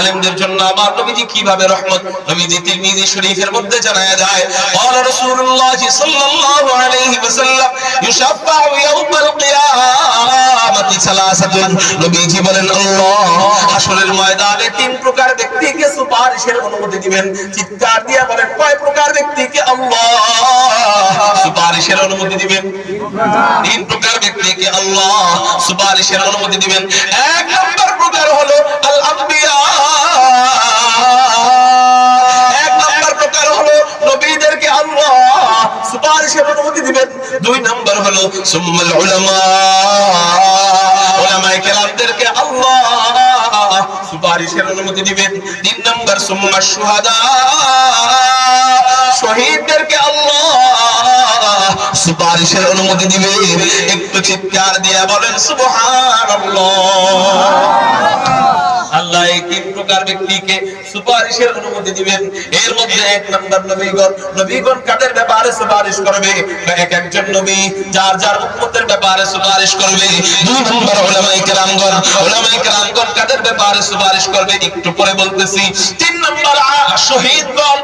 আলেমদের জন্য আমার নবীজি কিভাবে রহমত, নবীজি তিরমিজি শরীফের মধ্যে জানায়া যায়, قال رسول الله صلى الله عليه وسلم يشفع يوم القيامة ثلاثة নবীজি বলেন আল্লাহ হাসরের ময়দানে তিন প্রকার ব্যক্তিকে সুপারিশের অনুমতি দিবেন। চিৎকার দিয়ে বলেন কয় প্রকার ব্যক্তিকে আল্লাহ সুপারিশের অনুমতি দিবেন? তিন প্রকার ব্যক্তিকে আল্লাহ সুপারিশের অনুমতি দিবেন। এক নম্বর প্রকার হলো আল আম্বিয়া, এক নম্বর প্রকার হলো নবীদেরকে আল্লাহ সুপারিশের অনুমতি দিবেন। দুই নম্বর হলো সুম্মাল উলামা, উলামায়ে কেরামদেরকে আল্লাহ সুপারিশের অনুমতি দিবেন। তিন নম্বর সুম্মাশ শুহাদা, শহীদদেরকে আল্লাহ সুপারিশের অনুমতি দিবেন। একটু চিৎকার দিয়ে বলেন সুবহানাল্লাহ। আল্লাহ এই তিন প্রকার ব্যক্তিকে সুপারিশের অনুমতি দিবেন। এর মধ্যে এক নম্বর নবীগণ, নবীগণ কাদের ব্যাপারে সুপারিশ করবে? এক একজন নবী যার যার উম্মতের ব্যাপারে সুপারিশ করবে। দুই নম্বর উলামায়ে কেরামগণ, উলামায়ে কেরামগণ কাদের ব্যাপারে সুপারিশ করবে একটু পরে বলতেছি। তিন নম্বর শহীদগণ,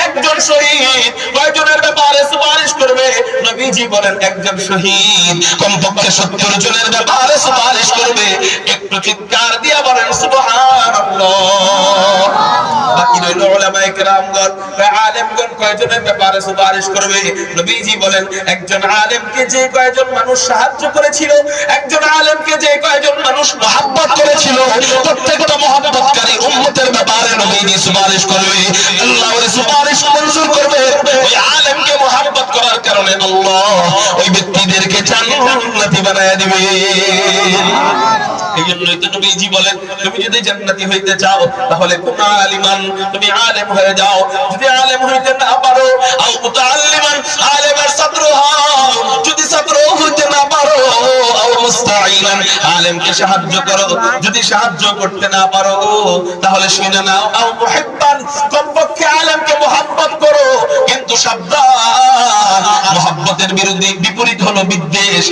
একজন শহীদ কয়জনের ব্যাপারে সুপারিশ করবে? নবীজি বলেন একজন শহীদ কমপক্ষে 70 জনের ব্যাপারে সুপারিশ করবে। একটু চিৎকার দিয়ে বলেন সুবহানাল্লাহ। বাকি রইল উলামায়ে কেরামগণ, আলেমগণ কয়জনের ব্যাপারে সুপারিশ করবে? নবীজি বলেন একজন আলেমকে যে কয়জন মানুষ সাহায্য করেছিল, একজন আলেমকে যে কয়জন মানুষ মহব্বত করেছিল, প্রত্যেকটা মহব্বতকারী উম্মতের ব্যাপারে নবীজি সুপারিশ করবে। আল্লাহ ওই সুপারিশ মঞ্জুর করবে। ওই আলেমকে মহব্বত করার কারণে আল্লাহ ওই ব্যক্তিদেরকে জান্নাতি বানায়া দিবে। এইজন্যই তো নবীজি বলেন তুমি যদি জান্নাতি হইতে চাও তাহলে কুন আলিমান, তুমি আলেম হয়ে যাও। যদি আলেম হইতে না পারো আও মুতাআল্লিমান, আলেমের ছাত্র হও। যদি ছাত্র হইতে না পারো আও মুস্তাঈনান, আলেমকে সাহায্য করো। যদি সাহায্য করতে না পারো তাহলে শুনে নাও আও মুহিব্বান, কমপক্ষে আলেমকে মহব্বত করো। কিন্তু সাবধান, মহব্বতের বিপরীত হলো বিদ্বেষ।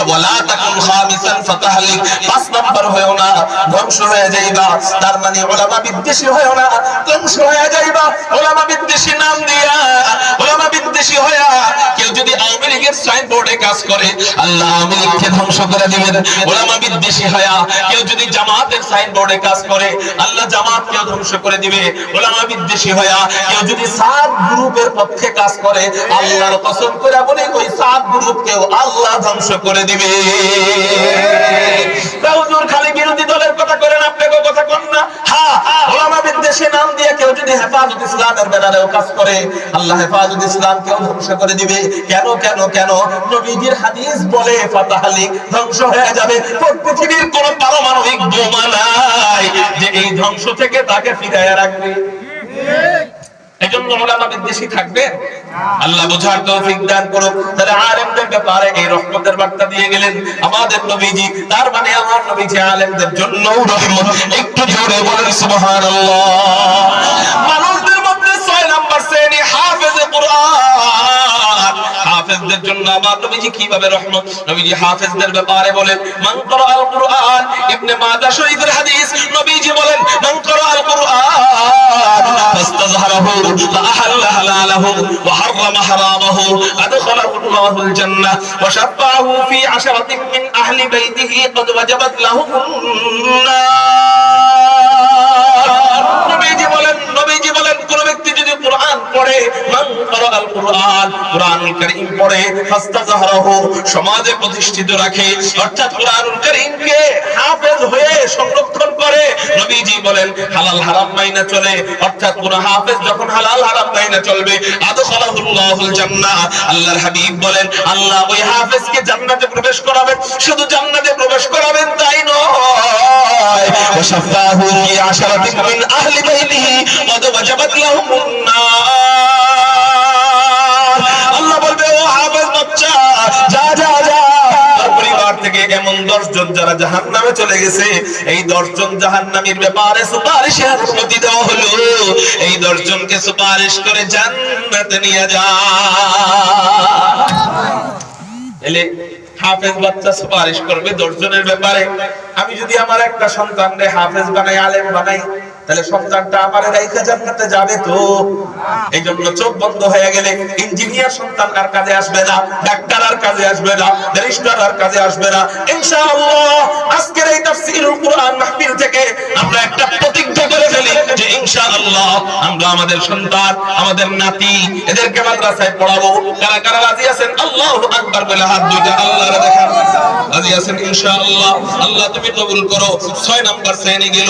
ওয়ালা তাকুন খামিসান ফাতাহলিক, 5 নম্বর হয়ও না, ধ্বংস হয়ে যাইবা। তার মানে উলামা বিদ্বেষী হয়ও না, ধ্বংস হয়ে যাইবা। উলামা বিদ্বেষী নাম দিয়া, উলামা বিদ্বেষী হয়া কেউ যদি আওয়ামী লীগের সাইনবোর্ডে কাজ করে আল্লাহ আওয়ামী লীগকে ধ্বংস করে দিবেন। উলামা বিদ্বেষী হয়া কেউ যদি জামাতের সাইনবোর্ডে কাজ করে আল্লাহ জামাতকে ধ্বংস করে দিবে। উলামা বিদ্বেষী হয়া কেউ যদি সাত গ্রুপের পক্ষে কাজ করে আল্লাহর কসম করে বলে ওই সাত গ্রুপকেও আল্লাহ ধ্বংস করে দিবে। হুজুর খালি বিরোধী দলের কথা করেন, আপনাকে কথা কোন না? হ্যাঁ, উলামা বিদ্বেষী নাম দিয়ে কেউ যদি হেফাজত ইসলামের ব্যানারেও কাজ করে আল্লাহ হেফাজত ইসলামকেও ধ্বংস করে দিবে। কেন কেন কেন? নবীজির হাদিস বলে ফাতাহলিক, ধ্বংস হয়ে যাবে। পৃথিবীর কোন পারমাণবিক বোমা নাই যে এই ধ্বংস থেকে তাকে ফিরাইয়া রাখবে। এজন্য উলামা বিদ্বেষী থাকবে। আল্লাহ বুঝার তৌফিক দান করুন। তাহলে আলেমদের ব্যাপারে এই রহমতের বার্তা দিয়ে গেলেন আমাদের নবীজি। তার মানে আমার নবীজি আলেমদের জন্য রহমত। একটু জোরে বলেন সুবহানাল্লাহ। মানুষদের মধ্যে 6 নাম্বার শ্রেণী হাফেজে কুরআন। হাফেজদের জন্য আমার নবীজি কিভাবে রহমত, নবীজি হাফেজদের ব্যাপারে বলেন মান ক্রাআল কুরআন, ইবনে মাজাহ শরীফের হাদিস। নবীজি বলেন মান ক্রাআল কুরআন ফাস্তাযহারাহু فأحل حلاله وحرم حرامه أدخله الله الجنة وشفعه في 10 من أهل بيته قد وجبت لهم النار। নবীজি বলেন কোন ব্যক্তি যদি কোরআন পড়ে, মান ক্রাআল কুরআন, কোরআনুল কারীম পড়ে, ফাস্তাযহারাহু, সমাজে প্রতিষ্ঠিত রাখে, অর্থাৎ কোরআনুল কারীমকে হাফেজ হয়ে সংরক্ষণ করে। নবীজি বলেন হালাল হারাম মাইনা চলে, অর্থাৎ কোন হাফেজ যখন হালাল হারাম মাইনা চলবে আদখালাহুল্লাহুল জান্নাহ। আল্লাহর হাবিব বলেন আল্লাহ ওই হাফেজকে জান্নাতে প্রবেশ করাবেন। শুধু জান্নাতে প্রবেশ করাবেন তাই নয়, ওয়াশাফাহু ফি 10 মিন আহলি বাইতিহি قد وجبت لهم النار। আল্লাহ বলবে ও হাফেজ বাচ্চা যা যা যা, পরিবার থেকে এমন 10 জন যারা জাহান্নামে চলে গেছে, এই 10 জন জাহান্নামীর ব্যাপারে সুপারিশের অনুমতি দেওয়া হলো। এই 10 জনকে সুপারিশ করে জান্নাতে নিয়ে যা। এলে হাফেজ বাচ্চা সুপারিশ করবে 10 জনের ব্যাপারে। আমি যদি আমার একটা সন্তানকে হাফেজ বানাই, আলেম বানাই, তাহলে সন্তানটা আমার রাইখা জান্নাতে যাবে তো? এই জন্য চোখ বন্ধ হয়ে গেলে ইঞ্জিনিয়ার সন্তান আর কাজে আসবে না, ডাক্তার আর কাজে আসবে না, ব্যারিস্টার আর কাজে আসবে না। ইনশাআল্লাহ আজকের এই তাফসীরুল কুরআন মাহফিল থেকে আমরা একটা প্রতিজ্ঞা করে ফেলি যে ইনশাআল্লাহ আমরা আমাদের সন্তান, আমাদের নাতি এদেরকে মাদ্রাসায় পড়াবো। কারা কারা রাজি আছেন আল্লাহু আকবার বলে হাত দুইটা আল্লাহরে দেখান। রাজি আছেন ইনশাআল্লাহ? আল্লাহ তুমি কবুল করো। 6 নাম্বার শ্রেণী গেল।